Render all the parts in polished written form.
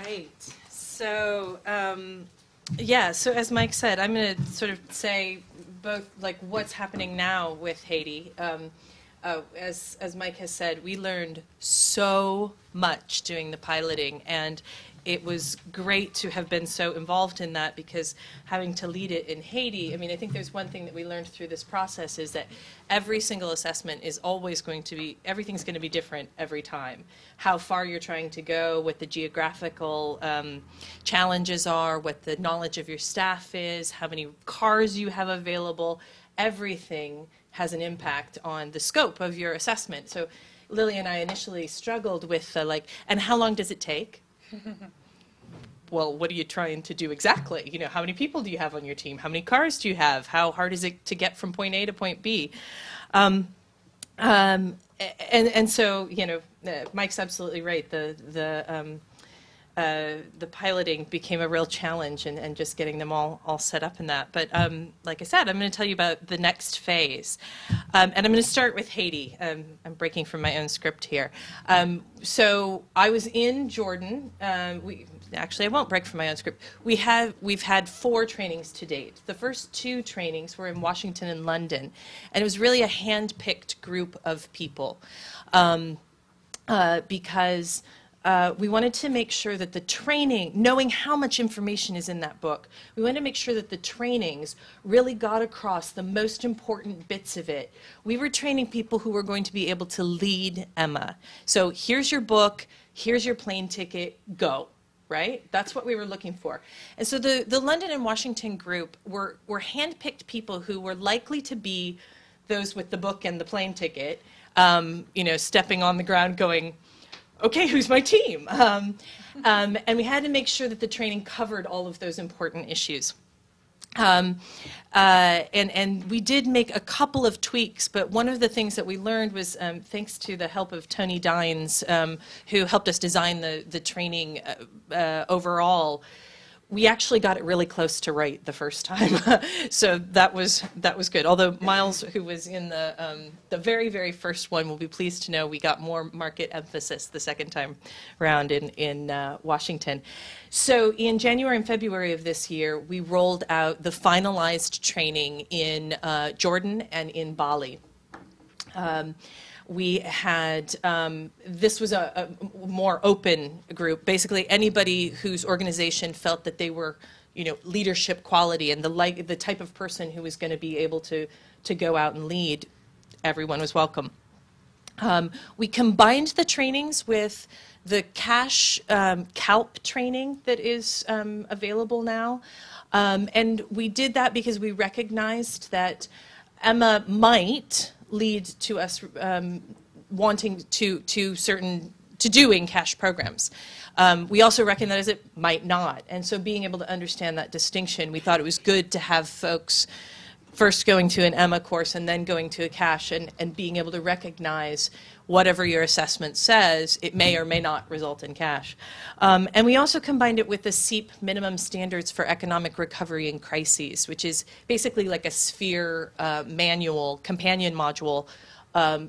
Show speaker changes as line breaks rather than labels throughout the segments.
right. So, yeah, so as Mike said, I'm going to sort of say both, like, what's happening now with Haiti. As Mike has said, we learned so much doing the piloting, and it was great to have been so involved in that, because having to lead it in Haiti, I mean, I think there's one thing that we learned through this process is that every single assessment is always going to be, everything's going to be different every time. How far you're trying to go, what the geographical challenges are, what the knowledge of your staff is, how many cars you have available, everything has an impact on the scope of your assessment. So Lili and I initially struggled with and how long does it take? Well, what are you trying to do exactly? You know, how many people do you have on your team? How many cars do you have? How hard is it to get from point A to point B? And so, you know, Mike's absolutely right. The piloting became a real challenge, and just getting them all set up in that. But like I said, I'm going to tell you about the next phase. And I'm going to start with Haiti. I'm breaking from my own script here. So I was in Jordan. Actually, I won't break from my own script. We've had 4 trainings to date. The first 2 trainings were in Washington and London, and it was really a hand-picked group of people because we wanted to make sure that the training, knowing how much information is in that book, we wanted to make sure that the trainings really got across the most important bits of it. We were training people who were going to be able to lead Emma. So here's your book, here's your plane ticket, go. Right? That's what we were looking for. And so the London and Washington group were hand-picked people who were likely to be those with the book and the plane ticket, you know, stepping on the ground going, okay, who's my team? And we had to make sure that the training covered all of those important issues. And we did make a couple of tweaks, but one of the things that we learned was, thanks to the help of Tony Dines, who helped us design the training overall, we actually got it really close to right the first time. So that was good. Although Miles, who was in the very, very first one, will be pleased to know we got more market emphasis the second time around in Washington. So in January and February of this year, we rolled out the finalized training in Jordan and in Bali. We had, this was a more open group. Basically, anybody whose organization felt that they were, you know, leadership quality and the type of person who was going to be able to go out and lead, everyone was welcome. We combined the trainings with the cash CALP training that is available now. And we did that because we recognized that Emma might lead to us wanting to doing cash programs. We also recognize it might not, and so being able to understand that distinction, we thought it was good to have folks first going to an Emma course and then going to a cash, and being able to recognize whatever your assessment says, it may or may not result in cash. And we also combined it with the SEEP minimum standards for economic recovery in crises, which is basically like a sphere manual, companion module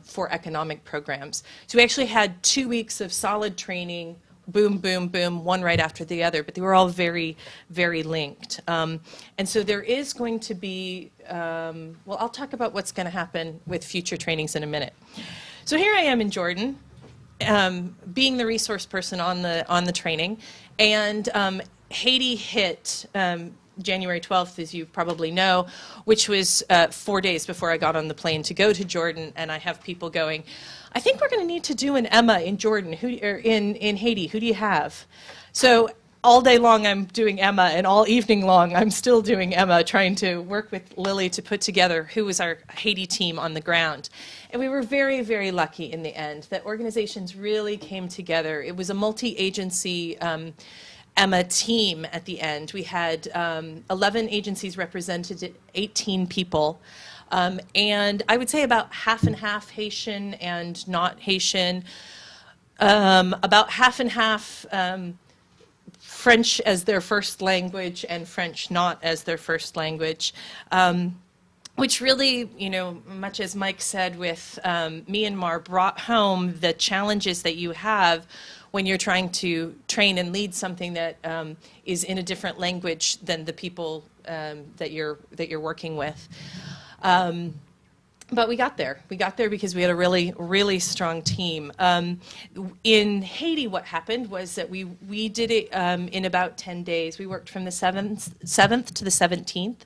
for economic programs. So we actually had 2 weeks of solid training, boom, boom, boom, one right after the other, but they were all very, very linked. And so there is going to be, well, I'll talk about what's going to happen with future trainings in a minute. So here I am in Jordan, being the resource person on the training, and Haiti hit January 12th, as you probably know, which was 4 days before I got on the plane to go to Jordan, and I have people going, I think we're going to need to do an Emma in Jordan, in Haiti. Who do you have? So all day long I'm doing Emma, and all evening long I'm still doing Emma, trying to work with Lili to put together who was our Haiti team on the ground. And we were very, very lucky in the end that organizations really came together. It was a multi-agency Emma team at the end. We had 11 agencies represented, 18 people. And I would say about half and half Haitian and not Haitian, about half and half French as their first language and French not as their first language, which really, you know, much as Mike said with Myanmar, brought home the challenges that you have when you're trying to train and lead something that is in a different language than the people that you're working with. But we got there. We got there because we had a really, really strong team. In Haiti, what happened was that we did it in about 10 days. We worked from the 7th to the 17th,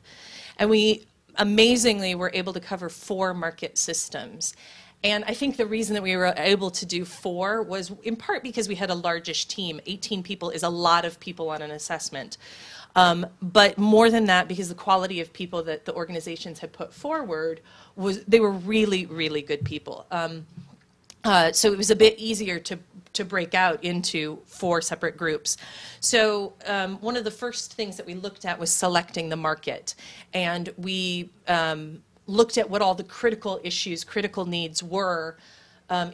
and we amazingly were able to cover 4 market systems. And I think the reason that we were able to do 4 was in part because we had a largish team. 18 people is a lot of people on an assessment. But more than that, because the quality of people that the organizations had put forward they were really, really good people. So it was a bit easier to break out into 4 separate groups. So one of the first things that we looked at was selecting the market. And we looked at what all the critical issues, critical needs were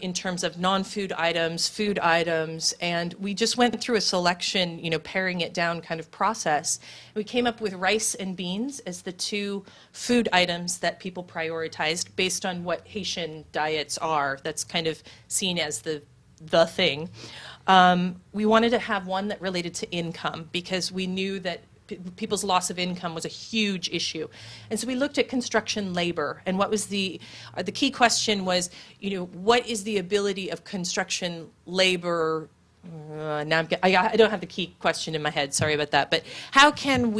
in terms of non-food items, food items, and we just went through a selection, paring it down kind of process. We came up with rice and beans as the 2 food items that people prioritized based on what Haitian diets are. That's kind of seen as the thing. We wanted to have one that related to income because we knew that people's loss of income was a huge issue. And so we looked at construction labor, and what was the key question was, what is the ability of construction labor, now I don't have the key question in my head, sorry about that, but how can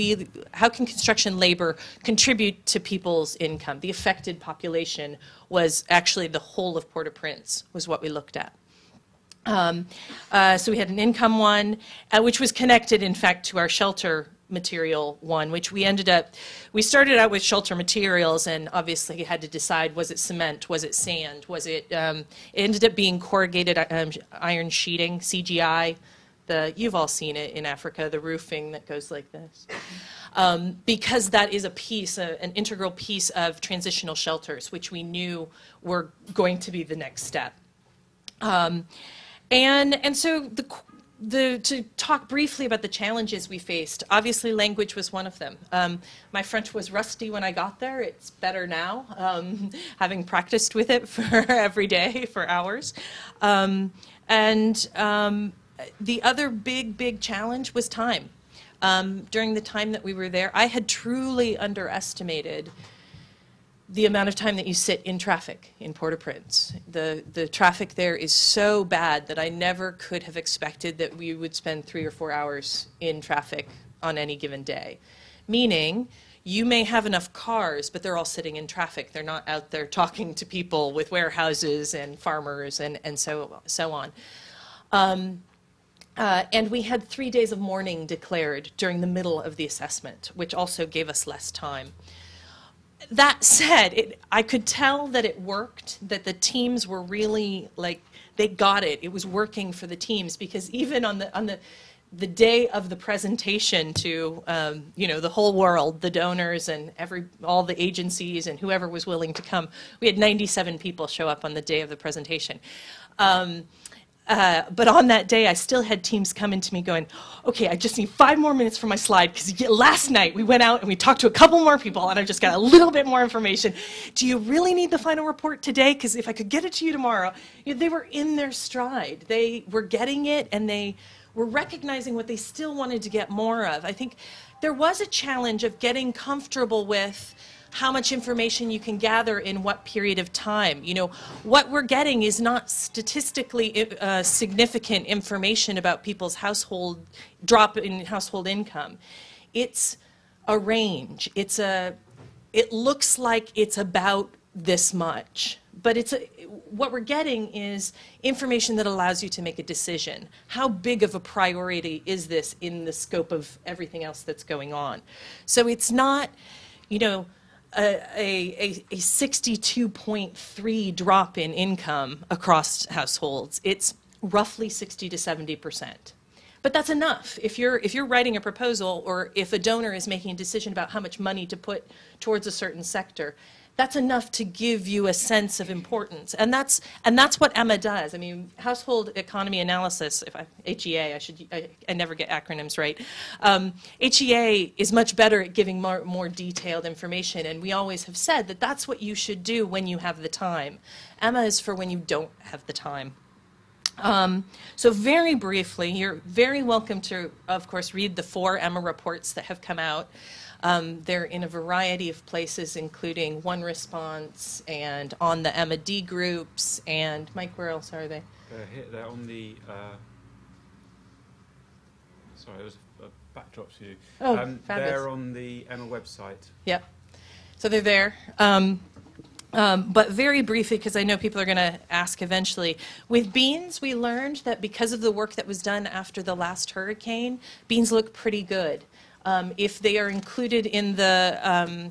construction labor contribute to people's income? The affected population was actually the whole of Port-au-Prince was what we looked at. So we had an income one, which was connected, in fact, to our shelter material one, which we started out with shelter materials and obviously had to decide, was it cement, was it sand, was it ended up being corrugated iron sheeting, CGI. You've all seen it in Africa, the roofing that goes like this. Because that is a piece, an integral piece of transitional shelters, which we knew were going to be the next step. And so to talk briefly about the challenges we faced, obviously language was one of them. My French was rusty when I got there. It's better now, having practiced with it for every day for hours. The other big challenge was time. During the time that we were there, I had truly underestimated the amount of time that you sit in traffic in Port-au-Prince. The traffic there is so bad that I never could have expected that we would spend 3 or 4 hours in traffic on any given day. Meaning, you may have enough cars, but they're all sitting in traffic. They're not out there talking to people with warehouses and farmers and so on. And we had 3 days of mourning declared during the middle of the assessment, which also gave us less time. That said, I could tell that it worked, that the teams were really, they got it. It was working for the teams because even on the day of the presentation to, the whole world, the donors and all the agencies and whoever was willing to come, we had 97 people show up on the day of the presentation. But on that day, I still had teams coming to me going, okay, I just need 5 more minutes for my slide, because last night we went out and we talked to a couple more people, and I just got a little bit more information. Do you really need the final report today? Because if I could get it to you tomorrow. They were in their stride. They were getting it, and they were recognizing what they still wanted to get more of. I think there was a challenge of getting comfortable with how much information you can gather in what period of time. What we're getting is not statistically significant information about people's drop in household income. It's a range. It looks like it's about this much, but what we're getting is information that allows you to make a decision. How big of a priority is this in the scope of everything else that's going on? So it's not, a 62.3 drop in income across households. It's roughly 60 to 70%. But that's enough. If you're writing a proposal, or if a donor is making a decision about how much money to put towards a certain sector, that's enough to give you a sense of importance. And that's what Emma does. I mean, household economy analysis, HEA, I never get acronyms right. HEA is much better at giving more detailed information, and we always have said that that's what you should do when you have the time. Emma is for when you don't have the time. So very briefly, you're very welcome to, of course, read the 4 EMA reports that have come out. They're in a variety of places, including One Response and on the EMA D groups. And Mike, where else are they?
Here, they're on the. Sorry, there was a backdrop to you.
Oh, fabulous.
They're on the EMA website.
Yep. So they're there. But very briefly, because I know people are going to ask eventually, with beans, we learned that because of the work that was done after the last hurricane, beans look pretty good. If they are included in the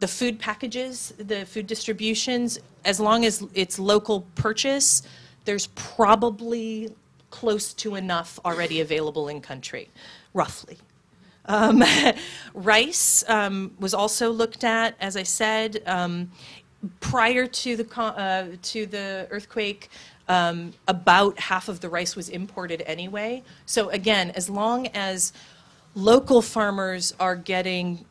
food packages, the food distributions, as long as it's local purchase, there's probably close to enough already available in country, roughly. Rice was also looked at, as I said, prior to the earthquake. About half of the rice was imported anyway. So again, as long as local farmers are getting,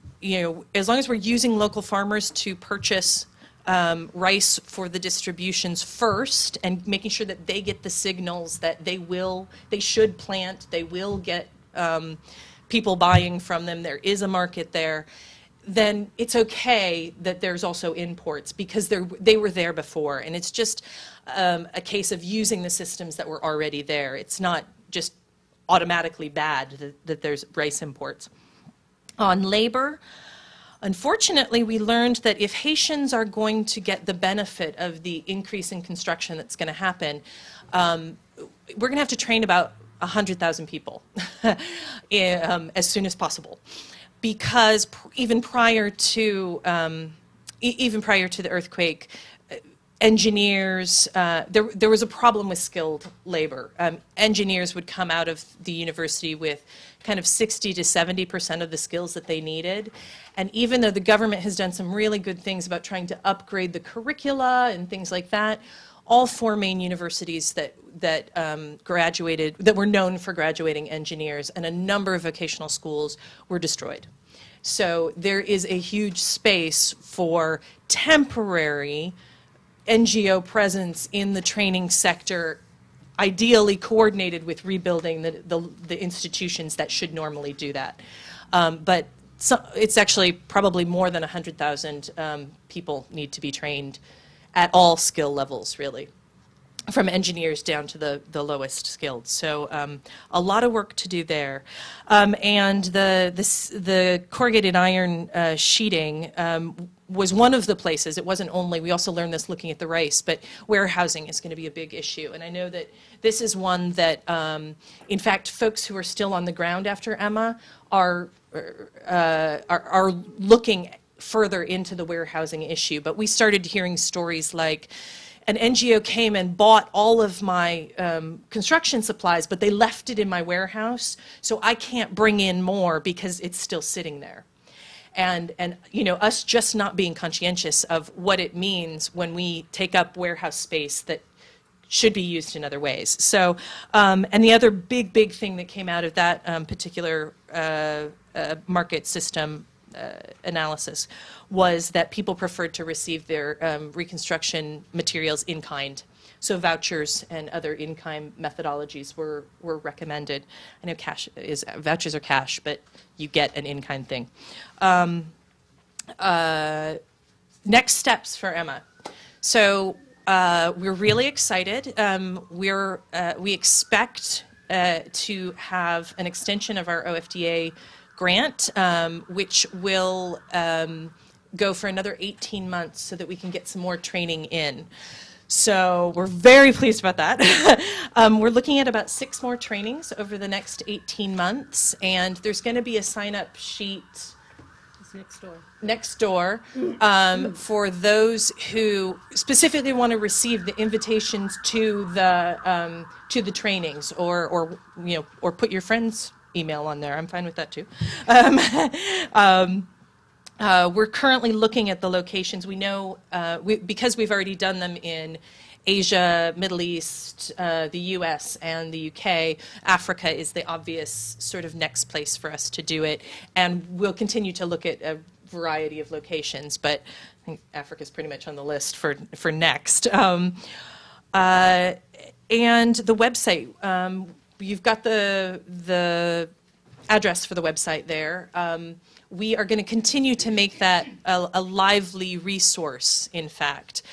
as long as we're using local farmers to purchase rice for the distributions first and making sure that they get the signals that they should plant, they will get people buying from them, there is a market there, then it's okay that there's also imports because they were there before. And it's just a case of using the systems that were already there. It's not just automatically bad that there's rice imports. On labor, unfortunately, we learned that if Haitians are going to get the benefit of the increase in construction that's going to happen, we're going to have to train about 100,000 people as soon as possible. Because even prior to the earthquake, engineers, there was a problem with skilled labor. Engineers would come out of the university with kind of 60 to 70% of the skills that they needed. And even though the government has done some really good things about trying to upgrade the curricula and things like that, all 4 main universities that were known for graduating engineers and a number of vocational schools were destroyed. So there is a huge space for temporary NGO presence in the training sector, ideally coordinated with rebuilding the institutions that should normally do that. But it's actually probably more than 100,000 people need to be trained at all skill levels, really, from engineers down to the lowest skilled. So a lot of work to do there. And the corrugated iron sheeting was one of the places. It wasn't only, we also learned this looking at the rice, but warehousing is going to be a big issue. And I know that this is one that, in fact, folks who are still on the ground after Emma are looking further into the warehousing issue. But we started hearing stories like an NGO came and bought all of my construction supplies, but they left it in my warehouse, so I can't bring in more because it's still sitting there. And us just not being conscientious of what it means when we take up warehouse space that should be used in other ways. So, and the other big thing that came out of that particular market system analysis was that people preferred to receive their reconstruction materials in kind. So vouchers and other in-kind methodologies were recommended. I know vouchers are cash, but you get an in-kind thing. Next steps for Emma. So we're really excited. We expect to have an extension of our OFDA grant, which will go for another 18 months so that we can get some more training in. So we're very pleased about that. We're looking at about 6 more trainings over the next 18 months, and there's going to be a sign-up sheet next door for those who specifically want to receive the invitations to the trainings, or put your friend's email on there. I'm fine with that too. We're currently looking at the locations. We know, because we've already done them in Asia, Middle East, the US, and the UK, Africa is the obvious sort of next place for us to do it. And we'll continue to look at a variety of locations, but I think Africa is pretty much on the list for next. And the website, you've got the address for the website there. We are going to continue to make that a lively resource, in fact.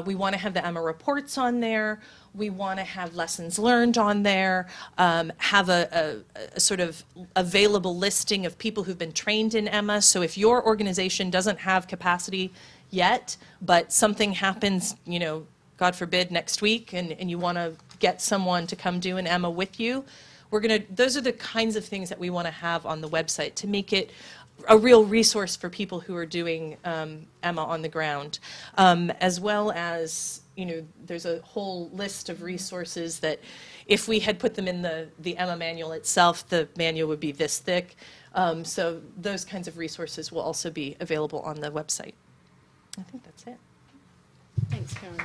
We want to have the Emma reports on there. We want to have lessons learned on there, have a sort of available listing of people who've been trained in Emma. So if your organization doesn't have capacity yet, but something happens, you know, God forbid, next week, and you want to get someone to come do an Emma with you, those are the kinds of things that we want to have on the website to make it a real resource for people who are doing Emma on the ground, as well as, you know, there's a whole list of resources that if we had put them in the Emma manual itself, the manual would be this thick. So those kinds of resources will also be available on the website. I think that's it.
Thanks, Karen.